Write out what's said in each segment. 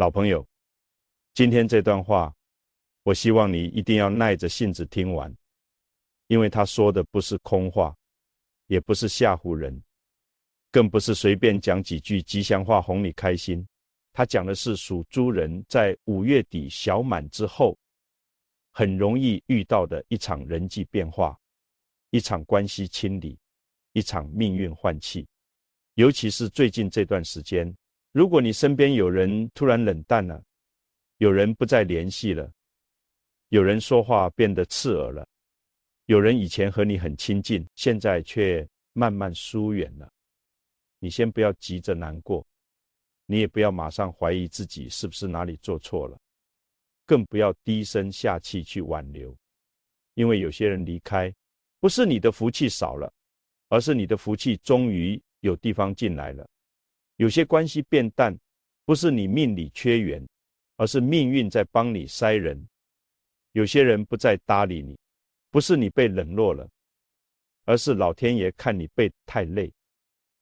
老朋友，今天这段话，我希望你一定要耐着性子听完，因为他说的不是空话，也不是吓唬人，更不是随便讲几句吉祥话哄你开心。他讲的是属猪人在5月底小满之后，很容易遇到的一场人际变化，一场关系清理，一场命运换气。尤其是最近这段时间，如果你身边有人突然冷淡了，有人不再联系了，有人说话变得刺耳了，有人以前和你很亲近，现在却慢慢疏远了，你先不要急着难过，你也不要马上怀疑自己是不是哪里做错了，更不要低声下气去挽留。因为有些人离开，不是你的福气少了，而是你的福气终于有地方进来了。有些关系变淡，不是你命里缺缘，而是命运在帮你筛人。有些人不再搭理你，不是你被冷落了，而是老天爷看你背太累，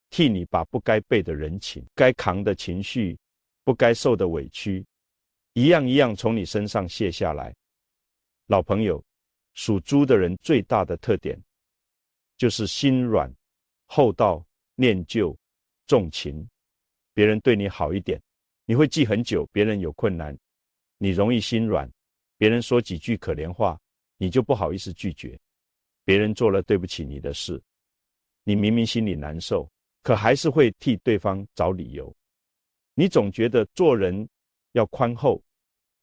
替你把不该背的人情、该扛的情绪、不该受的委屈，一样一样从你身上卸下来。老朋友，属猪的人最大的特点就是心软、厚道、念旧、重情。别人对你好一点，你会记很久；别人有困难，你容易心软；别人说几句可怜话，你就不好意思拒绝；别人做了对不起你的事，你明明心里难受，可还是会替对方找理由。你总觉得做人要宽厚，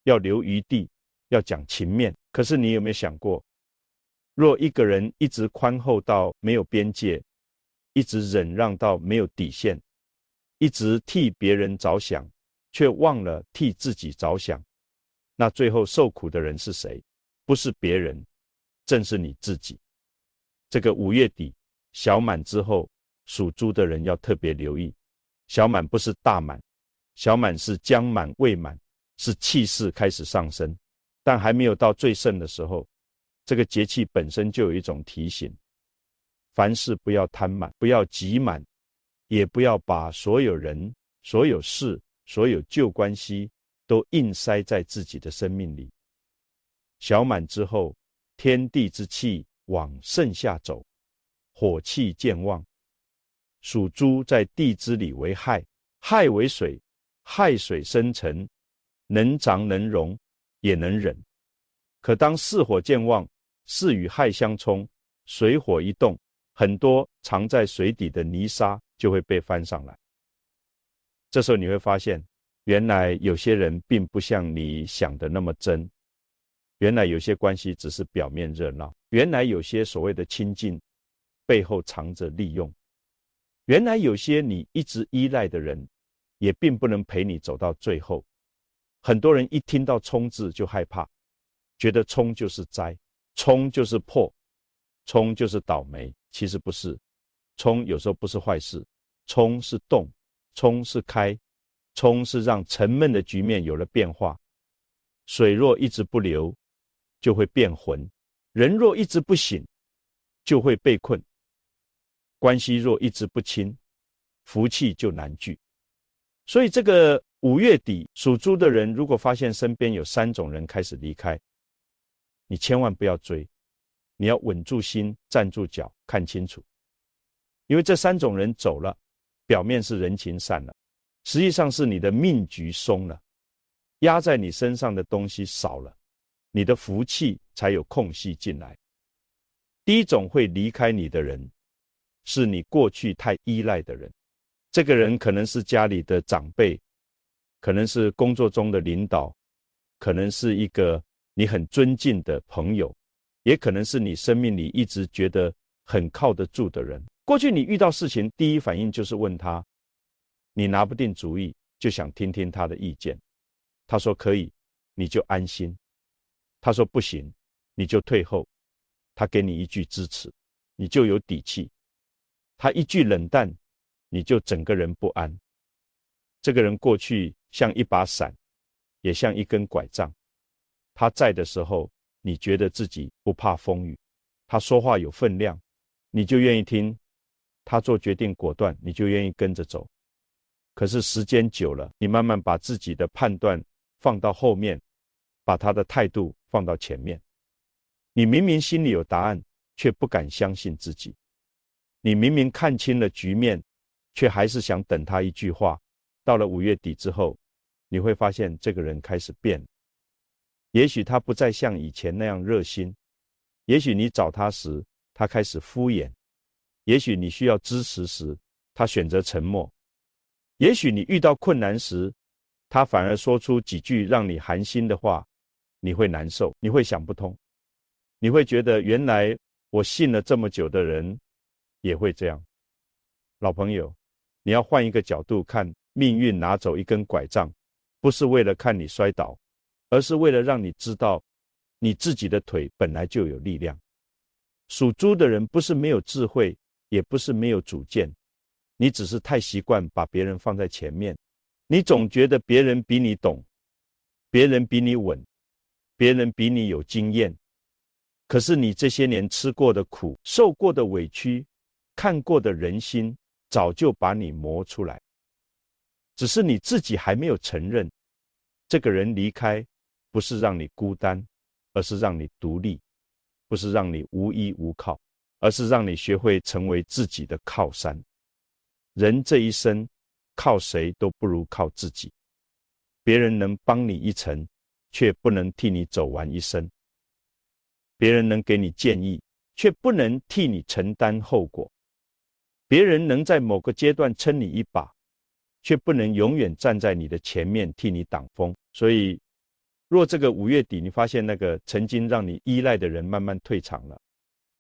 要留余地，要讲情面。可是你有没有想过，若一个人一直宽厚到没有边界，一直忍让到没有底线，一直替别人着想，却忘了替自己着想，那最后受苦的人是谁？不是别人，正是你自己。这个5月底小满之后，属猪的人要特别留意。小满不是大满，小满是将满未满，是气势开始上升，但还没有到最盛的时候。这个节气本身就有一种提醒，凡事不要贪满，不要急满，也不要把所有人、所有事、所有旧关系都硬塞在自己的生命里。小满之后，天地之气往盛下走，火气渐旺。属猪在地支里为亥，亥为水，亥水生辰，能长能容，也能忍。可当巳火渐旺，巳与亥相冲，水火一动，很多藏在水底的泥沙就会被翻上来。这时候你会发现，原来有些人并不像你想的那么真，原来有些关系只是表面热闹，原来有些所谓的亲近背后藏着利用，原来有些你一直依赖的人也并不能陪你走到最后。很多人一听到冲字就害怕，觉得冲就是灾，冲就是破，冲就是倒霉。其实不是，冲有时候不是坏事，冲是动，冲是开，冲是让沉闷的局面有了变化。水若一直不流，就会变浑；人若一直不醒，就会被困；关系若一直不清，福气就难聚。所以这个5月底，属猪的人如果发现身边有3种人开始离开，你千万不要追，你要稳住心，站住脚，看清楚。因为这3种人走了，表面是人情散了，实际上是你的命局松了，压在你身上的东西少了，你的福气才有空隙进来。第一种会离开你的人，是你过去太依赖的人。这个人可能是家里的长辈，可能是工作中的领导，可能是一个你很尊敬的朋友，也可能是你生命里一直觉得很靠得住的人。过去你遇到事情，第一反应就是问他，你拿不定主意，就想听听他的意见。他说可以，你就安心；他说不行，你就退后。他给你一句支持，你就有底气；他一句冷淡，你就整个人不安。这个人过去像一把伞，也像一根拐杖。他在的时候，你觉得自己不怕风雨；他说话有分量，你就愿意听；他做决定果断，你就愿意跟着走。可是时间久了，你慢慢把自己的判断放到后面，把他的态度放到前面。你明明心里有答案，却不敢相信自己。你明明看清了局面，却还是想等他一句话。到了5月底之后，你会发现这个人开始变了。也许他不再像以前那样热心，也许你找他时，他开始敷衍，也许你需要支持时，他选择沉默，也许你遇到困难时，他反而说出几句让你寒心的话，你会难受，你会想不通，你会觉得原来我信了这么久的人也会这样。老朋友，你要换一个角度看，命运拿走一根拐杖，不是为了看你摔倒，而是为了让你知道你自己的腿本来就有力量。属猪的人不是没有智慧，也不是没有主见，你只是太习惯把别人放在前面，你总觉得别人比你懂，别人比你稳，别人比你有经验。可是你这些年吃过的苦，受过的委屈，看过的人心，早就把你磨出来，只是你自己还没有承认。这个人离开，不是让你孤单，而是让你独立；不是让你无依无靠，而是让你学会成为自己的靠山。人这一生，靠谁都不如靠自己。别人能帮你一程，却不能替你走完一生；别人能给你建议，却不能替你承担后果；别人能在某个阶段撑你一把，却不能永远站在你的前面替你挡风。所以若这个5月底你发现那个曾经让你依赖的人慢慢退场了，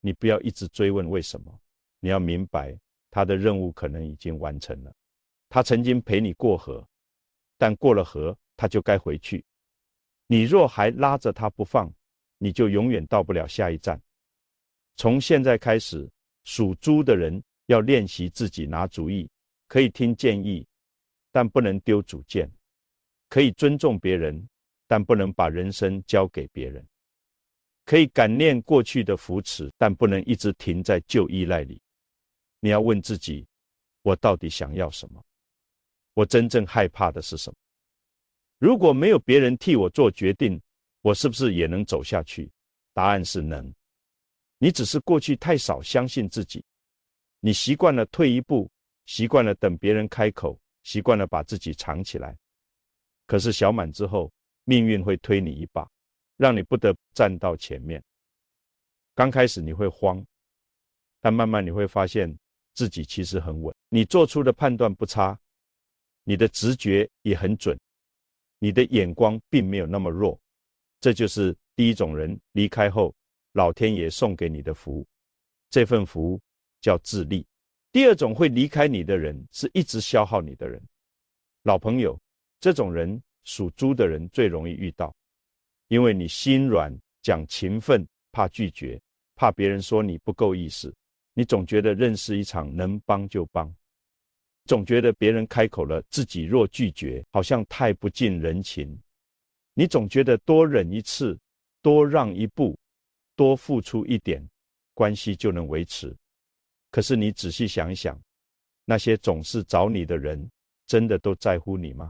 你不要一直追问为什么，你要明白他的任务可能已经完成了。他曾经陪你过河，但过了河他就该回去。你若还拉着他不放，你就永远到不了下一站。从现在开始，属猪的人要练习自己拿主意，可以听建议，但不能丢主见；可以尊重别人，但不能把人生交给别人；可以感念过去的扶持，但不能一直停在旧依赖里。你要问自己，我到底想要什么？我真正害怕的是什么？如果没有别人替我做决定，我是不是也能走下去？答案是能。你只是过去太少相信自己，你习惯了退一步，习惯了等别人开口，习惯了把自己藏起来。可是小满之后，命运会推你一把，让你不得不站到前面。刚开始你会慌，但慢慢你会发现自己其实很稳，你做出的判断不差，你的直觉也很准，你的眼光并没有那么弱。这就是第一种人离开后，老天爷送给你的福，这份福叫自立。第二种会离开你的人，是一直消耗你的人。老朋友，这种人属猪的人最容易遇到，因为你心软，讲勤奋，怕拒绝，怕别人说你不够意思，你总觉得认识一场能帮就帮，总觉得别人开口了，自己若拒绝，好像太不近人情。你总觉得多忍一次，多让一步，多付出一点，关系就能维持。可是你仔细想一想，那些总是找你的人，真的都在乎你吗？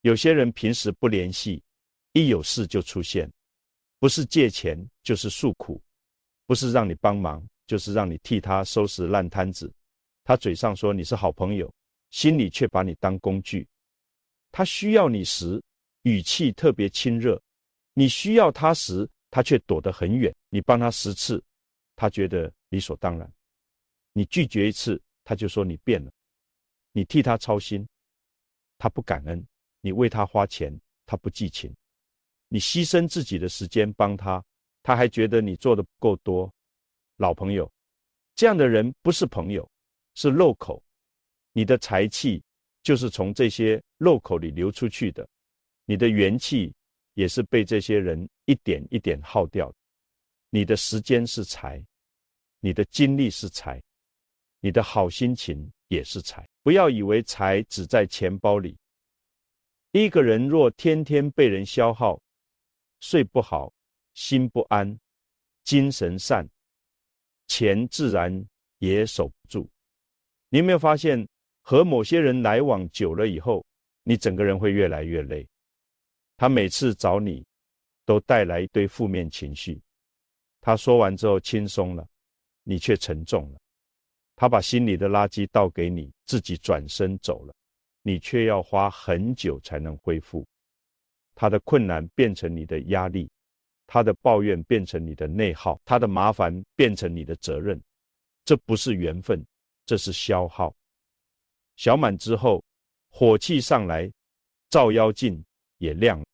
有些人平时不联系，一有事就出现，不是借钱就是诉苦，不是让你帮忙，就是让你替他收拾烂摊子。他嘴上说你是好朋友，心里却把你当工具。他需要你时，语气特别亲热，你需要他时，他却躲得很远。你帮他10次，他觉得理所当然；你拒绝1次，他就说你变了。你替他操心，他不感恩；你为他花钱，他不寄情；你牺牲自己的时间帮他，他还觉得你做的不够多。老朋友，这样的人不是朋友，是漏口。你的财气就是从这些漏口里流出去的，你的元气也是被这些人一点一点耗掉的。你的时间是财，你的精力是财，你的好心情也是财。不要以为财只在钱包里。一个人若天天被人消耗，睡不好，心不安，精神散，钱自然也守不住。你有没有发现，和某些人来往久了以后，你整个人会越来越累。他每次找你都带来一堆负面情绪，他说完之后轻松了，你却沉重了。他把心里的垃圾倒给你，自己转身走了，你却要花很久才能恢复。他的困难变成你的压力，他的抱怨变成你的内耗，他的麻烦变成你的责任。这不是缘分，这是消耗。小满之后，火气上来，照妖镜也亮了。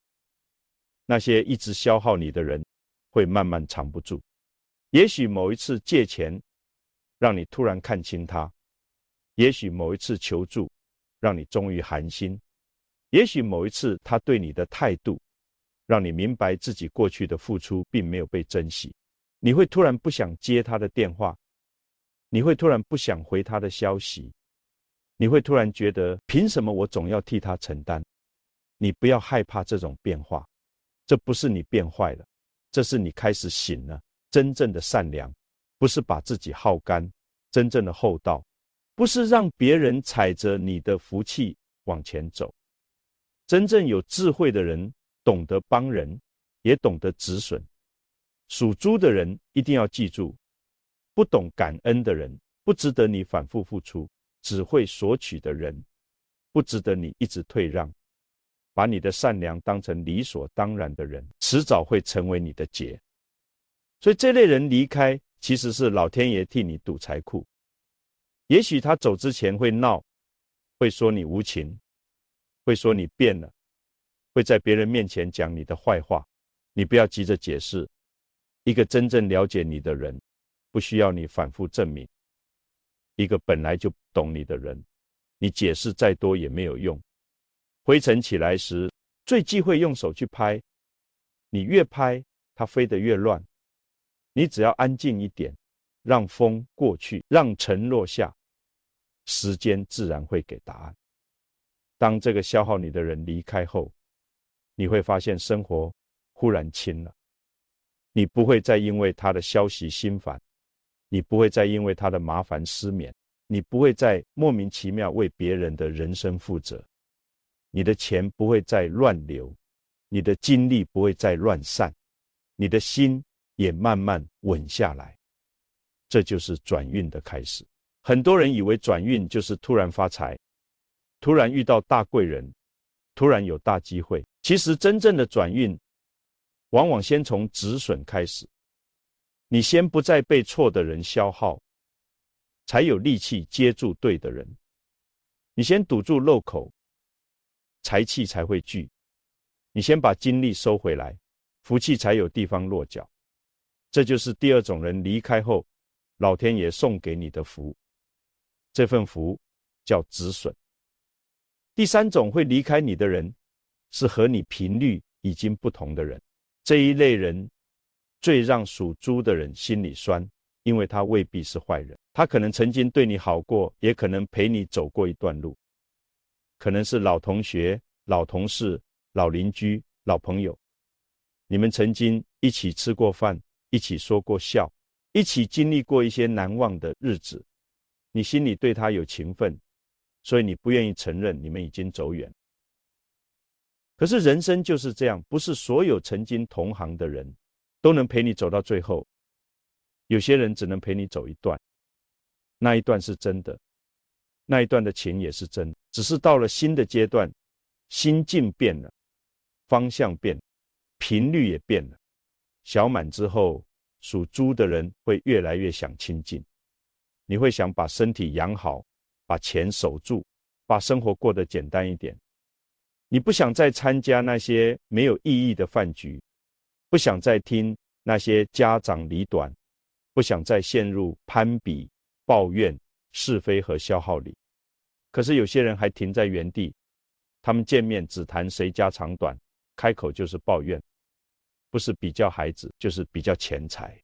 那些一直消耗你的人，会慢慢藏不住。也许某一次借钱，让你突然看清他；也许某一次求助，让你终于寒心；也许某一次他对你的态度，让你明白自己过去的付出并没有被珍惜。你会突然不想接他的电话，你会突然不想回他的消息，你会突然觉得凭什么我总要替他承担？你不要害怕这种变化，这不是你变坏了，这是你开始醒了。真正的善良不是把自己耗干，真正的厚道不是让别人踩着你的福气往前走。真正有智慧的人懂得帮人，也懂得止损。属猪的人一定要记住，不懂感恩的人不值得你反复付出，只会索取的人不值得你一直退让。把你的善良当成理所当然的人，迟早会成为你的劫。所以这类人离开，其实是老天爷替你堵财库。也许他走之前会闹，会说你无情，会说你变了，会在别人面前讲你的坏话。你不要急着解释，一个真正了解你的人，不需要你反复证明。一个本来就懂你的人，你解释再多也没有用。灰尘起来时，最忌讳用手去拍，你越拍，它飞得越乱。你只要安静一点，让风过去，让尘落下，时间自然会给答案。当这个消耗你的人离开后，你会发现生活忽然轻了。你不会再因为他的消息心烦，你不会再因为他的麻烦失眠，你不会再莫名其妙为别人的人生负责，你的钱不会再乱流，你的精力不会再乱散，你的心也慢慢稳下来。这就是转运的开始。很多人以为转运就是突然发财，突然遇到大贵人，突然有大机会。其实真正的转运往往先从止损开始，你先不再被错的人消耗，才有力气接住对的人。你先堵住漏口，财气才会聚。你先把精力收回来，福气才有地方落脚。这就是第二种人离开后，老天爷送给你的福。这份福叫止损。第三种会离开你的人，是和你频率已经不同的人。这一类人最让属猪的人心里酸，因为他未必是坏人，他可能曾经对你好过，也可能陪你走过一段路，可能是老同学、老同事、老邻居、老朋友，你们曾经一起吃过饭，一起说过笑，一起经历过一些难忘的日子，你心里对他有情分，所以你不愿意承认你们已经走远。可是人生就是这样，不是所有曾经同行的人都能陪你走到最后，有些人只能陪你走一段，那一段是真的，那一段的情也是真的，只是到了新的阶段，心境变了，方向变了，频率也变了。小满之后，属猪的人会越来越想亲近，你会想把身体养好，把钱守住，把生活过得简单一点。你不想再参加那些没有意义的饭局，不想再听那些家长里短，不想再陷入攀比、抱怨、是非和消耗里。可是有些人还停在原地，他们见面只谈谁家长短，开口就是抱怨，不是比较孩子，就是比较钱财，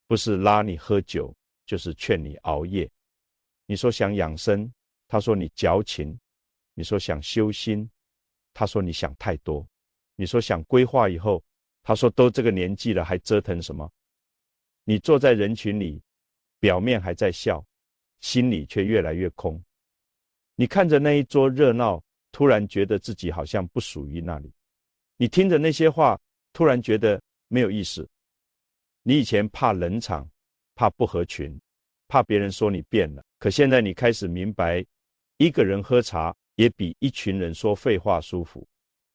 不是拉你喝酒，就是劝你熬夜。你说想养生，他说你矫情；你说想修心，他说你想太多；你说想规划以后，他说都这个年纪了还折腾什么？你坐在人群里，表面还在笑，心里却越来越空。你看着那一桌热闹，突然觉得自己好像不属于那里。你听着那些话，突然觉得没有意思。你以前怕冷场，怕不合群，怕别人说你变了，可现在你开始明白，一个人喝茶也比一群人说废话舒服。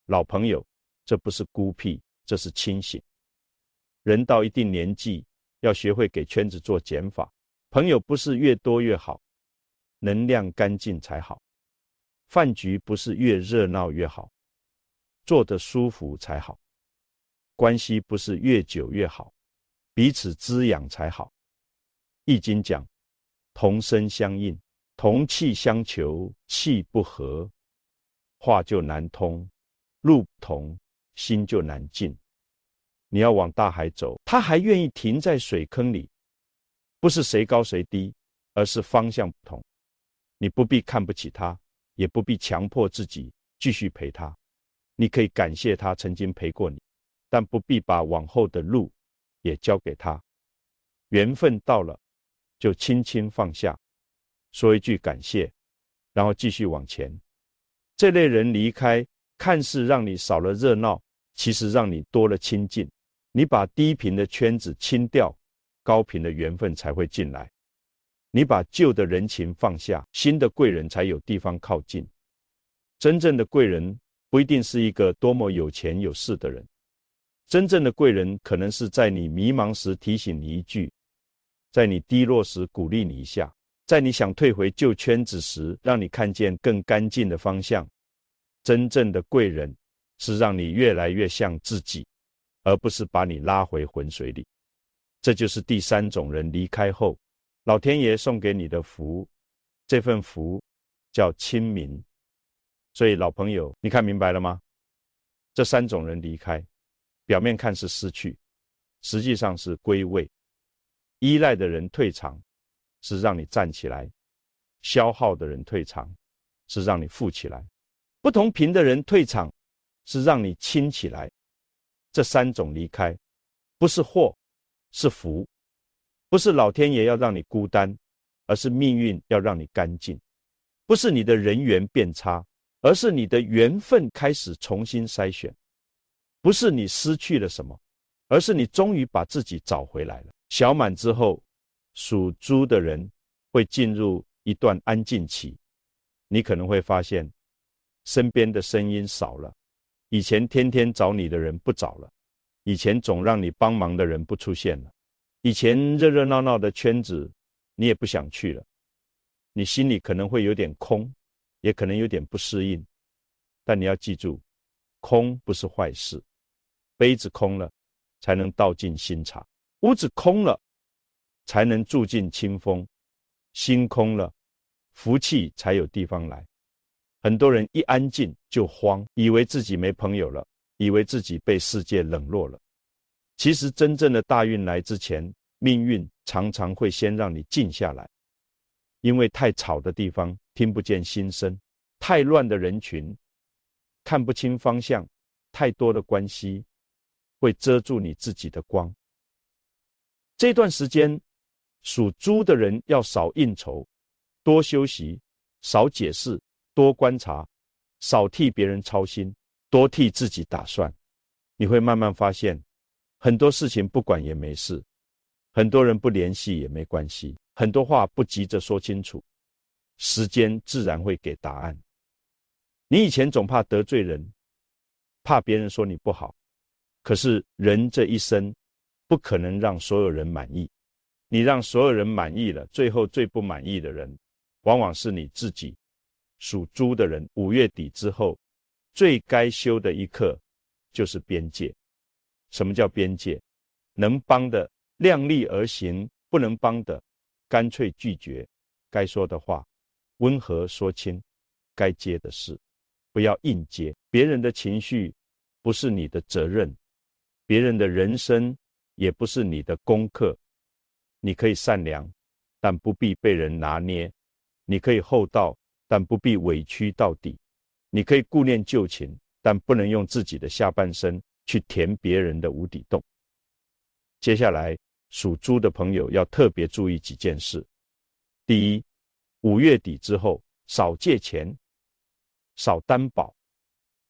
老朋友，这不是孤僻，这是清醒。人到一定年纪，要学会给圈子做减法。朋友不是越多越好，能量干净才好。饭局不是越热闹越好，坐得舒服才好。关系不是越久越好，彼此滋养才好。易经讲，同声相应，同气相求，气不和，话就难通，路不同，心就难静。你要往大海走，他还愿意停在水坑里，不是谁高谁低，而是方向不同。你不必看不起他，也不必强迫自己继续陪他。你可以感谢他曾经陪过你，但不必把往后的路也交给他。缘分到了，就轻轻放下，说一句感谢，然后继续往前。这类人离开，看似让你少了热闹，其实让你多了亲近。你把低频的圈子清掉，高频的缘分才会进来。你把旧的人情放下，新的贵人才有地方靠近。真正的贵人不一定是一个多么有钱有势的人，真正的贵人可能是在你迷茫时提醒你一句，在你低落时鼓励你一下，在你想退回旧圈子时让你看见更干净的方向。真正的贵人是让你越来越像自己，而不是把你拉回浑水里。这就是第三种人离开后，老天爷送给你的福，这份福叫清明。所以老朋友，你看明白了吗？这三种人离开，表面看是失去，实际上是归位。依赖的人退场，是让你站起来；消耗的人退场，是让你富起来；不同频的人退场，是让你轻起来。这三种离开，不是祸，是福。不是老天爷要让你孤单，而是命运要让你干净。不是你的人缘变差，而是你的缘分开始重新筛选。不是你失去了什么，而是你终于把自己找回来了。小满之后，属猪的人会进入一段安静期。你可能会发现，身边的声音少了，以前天天找你的人不找了，以前总让你帮忙的人不出现了，以前热热闹闹的圈子你也不想去了。你心里可能会有点空，也可能有点不适应，但你要记住，空不是坏事。杯子空了，才能倒进新茶；屋子空了，才能住进清风；心空了，福气才有地方来。很多人一安静就慌，以为自己没朋友了，以为自己被世界冷落了。其实真正的大运来之前，命运常常会先让你静下来，因为太吵的地方听不见心声，太乱的人群看不清方向，太多的关系会遮住你自己的光。这段时间，属猪的人要少应酬，多休息，少解释，多观察，少替别人操心，多替自己打算。你会慢慢发现，很多事情不管也没事，很多人不联系也没关系，很多话不急着说清楚，时间自然会给答案。你以前总怕得罪人，怕别人说你不好，可是人这一生不可能让所有人满意。你让所有人满意了，最后最不满意的人往往是你自己。属猪的人5月底之后，最该修的一课就是边界。什么叫边界？能帮的量力而行，不能帮的干脆拒绝。该说的话温和说清，该接的事不要硬接。别人的情绪不是你的责任，别人的人生也不是你的功课。你可以善良，但不必被人拿捏；你可以厚道，但不必委屈到底；你可以顾念旧情，但不能用自己的下半生去填别人的无底洞。接下来，属猪的朋友要特别注意几件事。第一，5月底之后，少借钱，少担保，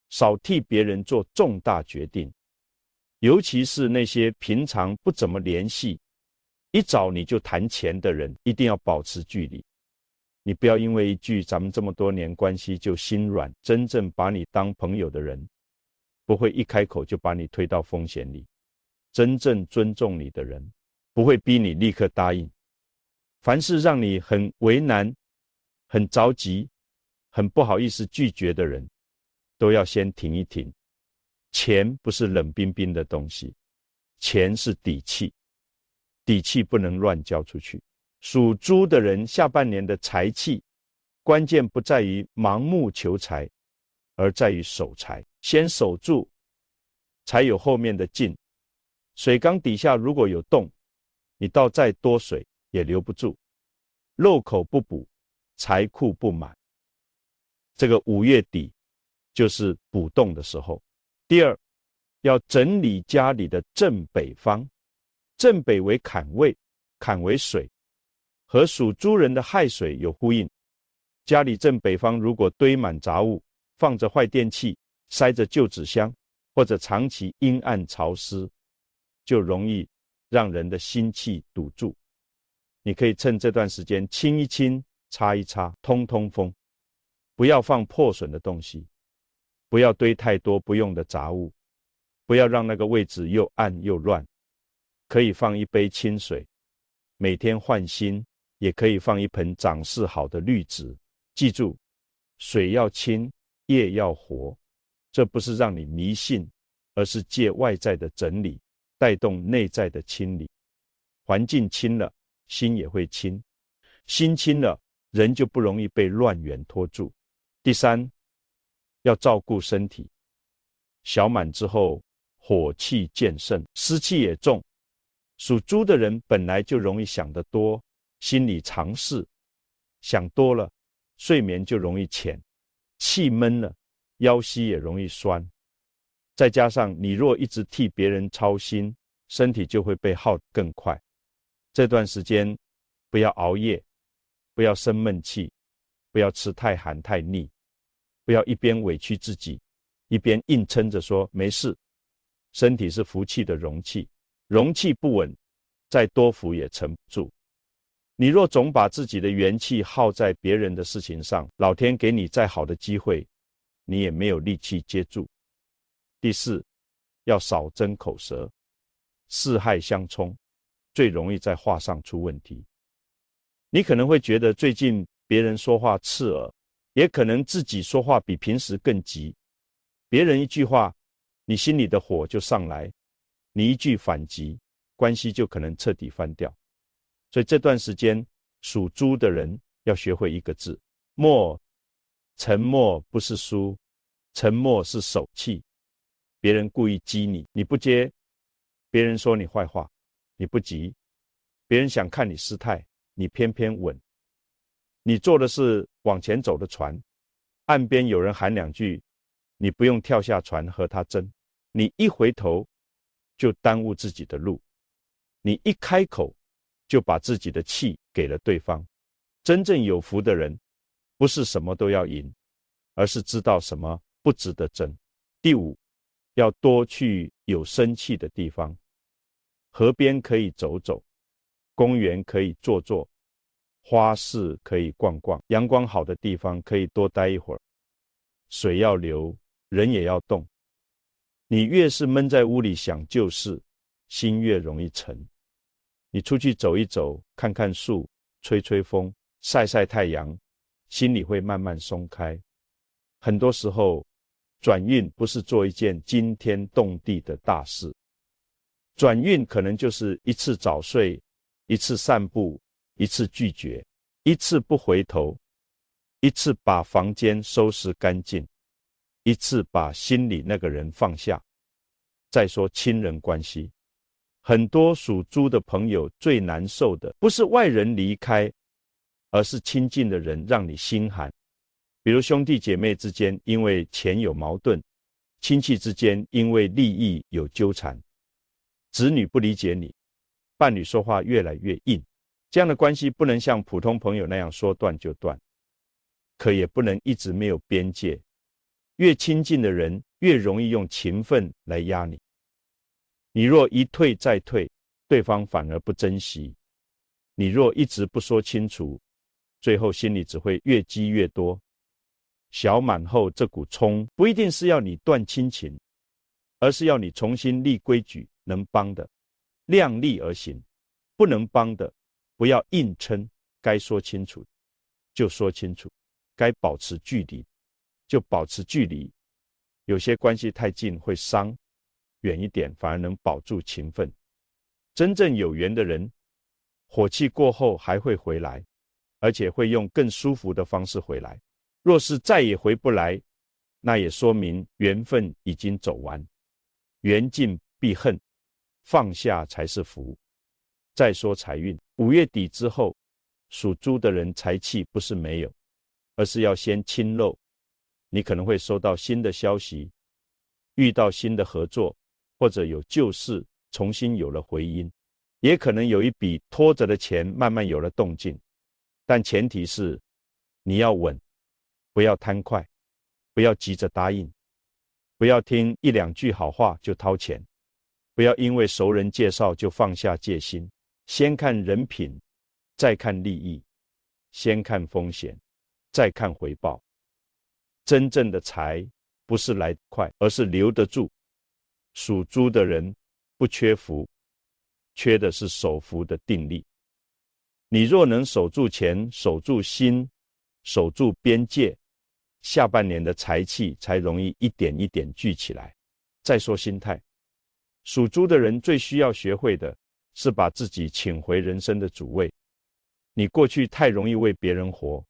少替别人做重大决定，尤其是那些平常不怎么联系，一找你就谈钱的人，一定要保持距离。你不要因为一句咱们这么多年关系就心软，真正把你当朋友的人，不会一开口就把你推到风险里。真正尊重你的人，不会逼你立刻答应。凡是让你很为难、很着急、很不好意思拒绝的人，都要先停一停。钱不是冷冰冰的东西，钱是底气，底气不能乱交出去。属猪的人下半年的财气，关键不在于盲目求财，而在于守财。先守住，才有后面的进。水缸底下如果有洞，你倒再多水也留不住。漏口不补，财库不满。这个5月底就是补洞的时候。第二，要整理家里的正北方。正北为坎位，坎为水，和属猪人的亥水有呼应。家里正北方如果堆满杂物，放着坏电器，塞着旧纸箱，或者长期阴暗潮湿，就容易让人的心气堵住。你可以趁这段时间清一清，擦一擦，通通风。不要放破损的东西，不要堆太多不用的杂物，不要让那个位置又暗又乱。可以放一杯清水，每天换新，也可以放一盆长势好的绿植。记住，水要清，业要活。这不是让你迷信，而是借外在的整理，带动内在的清理。环境清了，心也会清，心清了，人就不容易被乱源拖住。第三，要照顾身体。小满之后，火气渐盛，湿气也重。属猪的人本来就容易想得多，心理常事，想多了，睡眠就容易浅，气闷了，腰膝也容易酸。再加上你若一直替别人操心，身体就会被耗更快。这段时间不要熬夜，不要生闷气，不要吃太寒太腻，不要一边委屈自己，一边硬撑着说没事。身体是福气的容器，容器不稳，再多福也沉不住。你若总把自己的元气耗在别人的事情上，老天给你再好的机会，你也没有力气接住。第四，要少争口舌，四害相冲，最容易在话上出问题。你可能会觉得最近别人说话刺耳，也可能自己说话比平时更急。别人一句话，你心里的火就上来，你一句反击，关系就可能彻底翻掉。所以这段时间属猪的人要学会一个字，默。沉默不是输，沉默是守气。别人故意激你，你不接；别人说你坏话，你不急；别人想看你失态，你偏偏稳。你坐的是往前走的船，岸边有人喊两句，你不用跳下船和他争。你一回头就耽误自己的路，你一开口就把自己的气给了对方。真正有福的人，不是什么都要赢，而是知道什么不值得争。第五，要多去有生气的地方。河边可以走走，公园可以坐坐，花市可以逛逛，阳光好的地方可以多待一会儿。水要流，人也要动。你越是闷在屋里想旧事，心越容易沉。你出去走一走，看看树，吹吹风，晒晒太阳，心里会慢慢松开。很多时候，转运不是做一件惊天动地的大事，转运可能就是一次早睡，一次散步，一次拒绝，一次不回头，一次把房间收拾干净，一次把心里那个人放下。再说亲人关系，很多属猪的朋友最难受的，不是外人离开，而是亲近的人让你心寒。比如兄弟姐妹之间因为钱有矛盾，亲戚之间因为利益有纠缠，子女不理解你，伴侣说话越来越硬，这样的关系不能像普通朋友那样说断就断。可也不能一直没有边界。越亲近的人，越容易用情分来压你。你若一退再退，对方反而不珍惜；你若一直不说清楚，最后心里只会越积越多。小满后这股冲，不一定是要你断亲情，而是要你重新立规矩，能帮的量力而行，不能帮的不要硬撑，该说清楚就说清楚，该保持距离就保持距离。有些关系太近会伤，远一点反而能保住情分。真正有缘的人，火气过后还会回来，而且会用更舒服的方式回来。若是再也回不来，那也说明缘分已经走完。缘尽必恨，放下才是福。再说财运，5月底之后，属猪的人财气不是没有，而是要先清漏。你可能会收到新的消息，遇到新的合作，或者有旧事重新有了回音，也可能有一笔拖着的钱慢慢有了动静。但前提是你要稳，不要贪快，不要急着答应，不要听1、2句好话就掏钱，不要因为熟人介绍就放下戒心。先看人品，再看利益，先看风险，再看回报。真正的财不是来得快，而是留得住。属猪的人不缺福，缺的是守福的定力。你若能守住钱，守住心，守住边界，下半年的财气才容易一点一点聚起来。再说心态，属猪的人最需要学会的是把自己请回人生的主位。你过去太容易为别人活，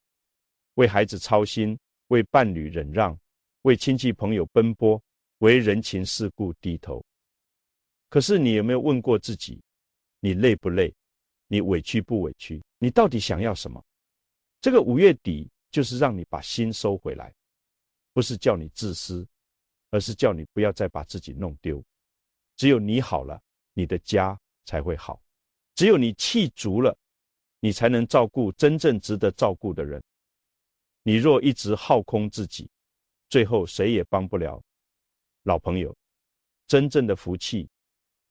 为孩子操心，为伴侣忍让，为亲戚朋友奔波，为人情世故低头。可是你有没有问过自己，你累不累？你委屈不委屈？你到底想要什么？这个5月底就是让你把心收回来，不是叫你自私，而是叫你不要再把自己弄丢。只有你好了，你的家才会好。只有你气足了，你才能照顾真正值得照顾的人。你若一直耗空自己，最后谁也帮不了。老朋友，真正的福气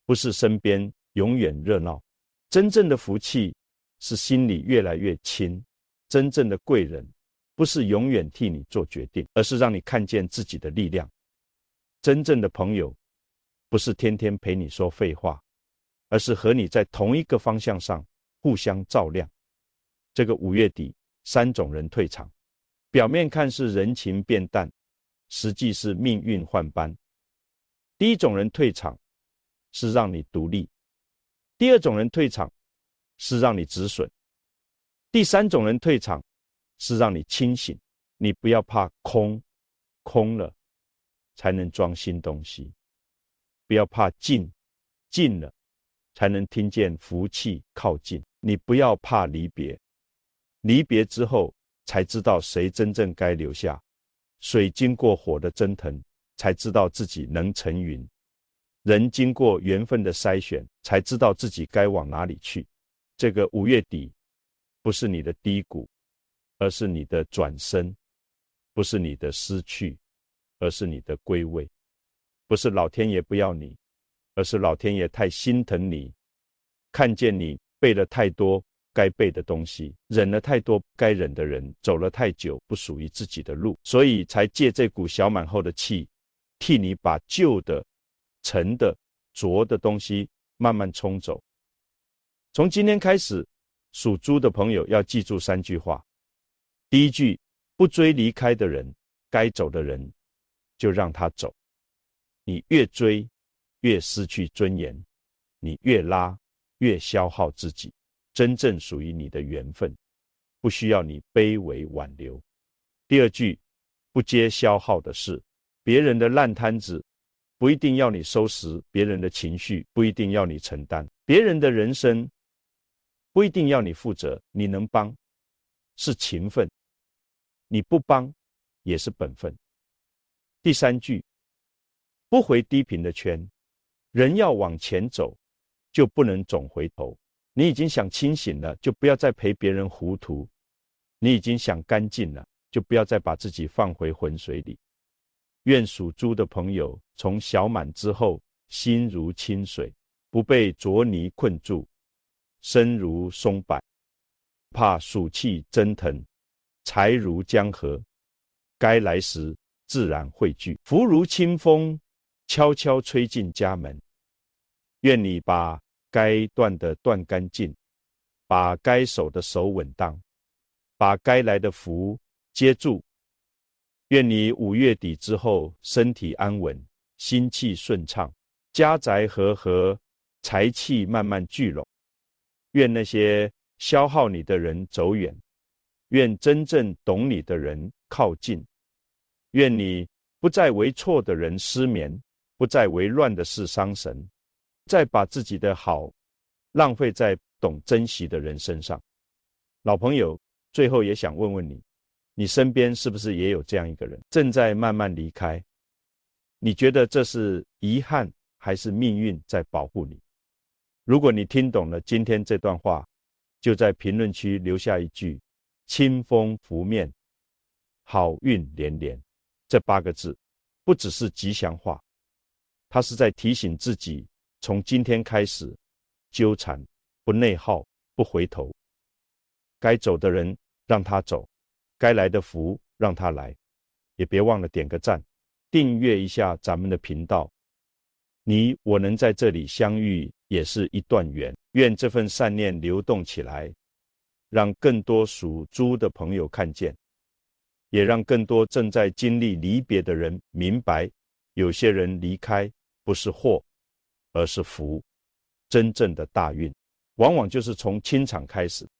不是身边永远热闹，真正的福气是心里越来越轻。真正的贵人不是永远替你做决定，而是让你看见自己的力量。真正的朋友不是天天陪你说废话，而是和你在同一个方向上互相照亮。这个5月底，3种人退场，表面看是人情变淡，实际是命运换班。第一种人退场是让你独立，第2种人退场是让你止损，第3种人退场是让你清醒。你不要怕空，空了才能装新东西；不要怕静，静了才能听见福气靠近。你不要怕离别，离别之后才知道谁真正该留下。水经过火的蒸腾，才知道自己能成云。人经过缘分的筛选，才知道自己该往哪里去。这个5月底不是你的低谷，而是你的转身；不是你的失去，而是你的归位；不是老天爷不要你，而是老天爷太心疼你，看见你背了太多该背的东西，忍了太多该忍的人，走了太久不属于自己的路，所以才借这股小满后的气，替你把旧的、沉的、浊的东西慢慢冲走。从今天开始，属猪的朋友要记住3句话。第一句，不追离开的人，该走的人就让他走。你越追越失去尊严，你越拉越消耗自己。真正属于你的缘分，不需要你卑微挽留。第2句，不接消耗的事，别人的烂摊子不一定要你收拾，别人的情绪不一定要你承担，别人的人生不一定要你负责。你能帮是情分，你不帮也是本分。第3句，不回低频的圈，人要往前走，就不能总回头。你已经想清醒了，就不要再陪别人糊涂。你已经想干净了，就不要再把自己放回浑水里。愿属猪的朋友从小满之后，心如清水，不被浊泥困住，身如松柏，怕暑气蒸腾，财如江河，该来时自然汇聚。福如清风，悄悄吹进家门。愿你把该断的断干净，把该守的守稳当，把该来的福接住。愿你5月底之后身体安稳，心气顺畅，家宅和合，财气慢慢聚拢。愿那些消耗你的人走远，愿真正懂你的人靠近。愿你不再为错的人失眠，不再为乱的事伤神，再把自己的好浪费在懂珍惜的人身上。老朋友，最后也想问问你，你身边是不是也有这样一个人，正在慢慢离开？你觉得这是遗憾还是命运在保护你？如果你听懂了今天这段话，就在评论区留下一句清风拂面，好运连连。这8个字不只是吉祥话，它是在提醒自己，从今天开始纠缠，不内耗，不回头。该走的人让他走，该来的福让他来。也别忘了点个赞，订阅一下咱们的频道。你我能在这里相遇，也是一段缘。愿这份善念流动起来，让更多属猪的朋友看见，也让更多正在经历离别的人明白，有些人离开不是祸，而是福。真正的大运往往就是从清场开始。